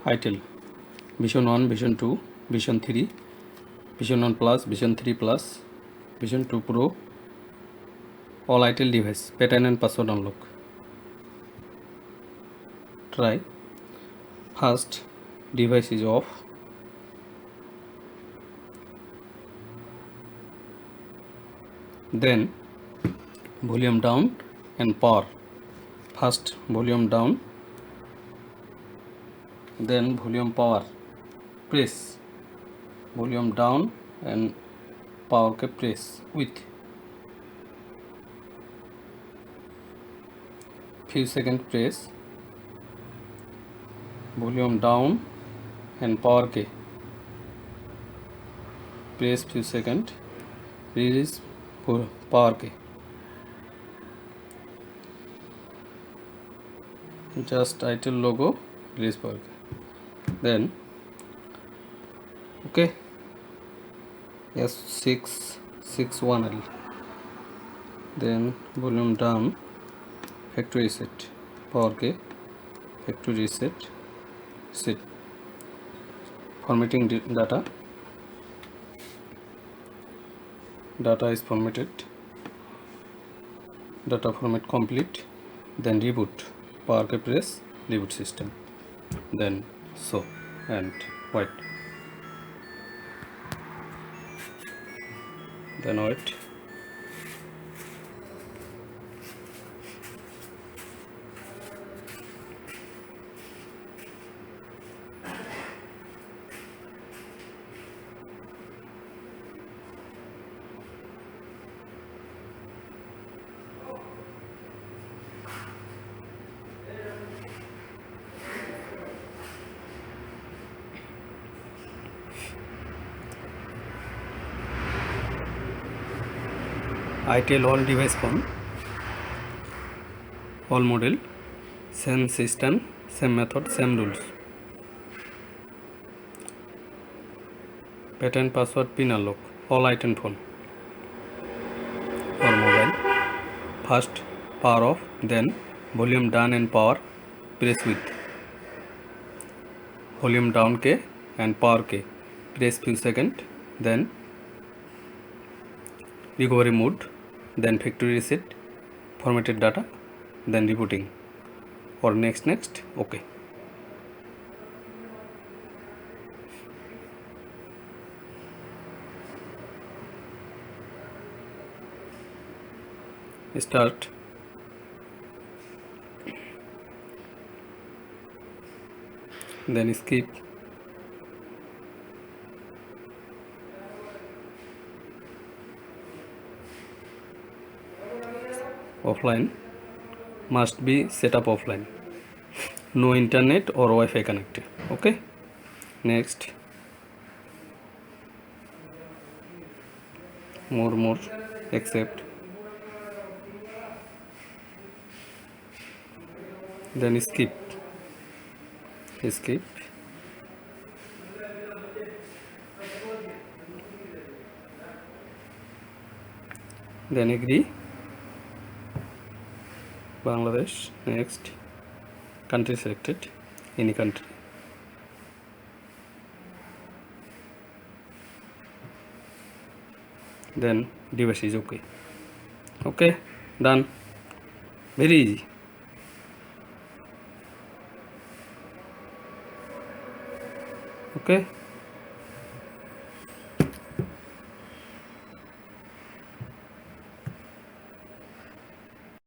Itel Vision 1, Vision 2, Vision 3, Vision 1 Plus, Vision 3 Plus, Vision 2 Pro, all Itel device, pattern and password unlock. Try. First, device is off. Then volume down and power. First volume down, then volume power. Press volume down and power ke press with few seconds. Press volume down and power ke press few seconds. Release power ke. Just Itel logo, release power ke. Then okay, L6502 then volume down, factory reset, power ke factory reset, set formatting data is formatted, data format complete. Then reboot, power ke press reboot system, then show and wait, then wait. Itel all device phone, all model, same system, same method, same rules. Pattern password pin unlock, all Itel phone or mobile. First power off, then volume down and power press with volume down ke and power ke press few seconds. Then recovery mode, then factory reset, formatted data, then rebooting or next. Okay. Start. Then skip. Offline, must be set up offline, no internet or Wi-Fi connected. Okay, next, more, accept, then skip, then agree, Bangladesh. Next, country selected, any country, then device is okay, done, very easy. Okay.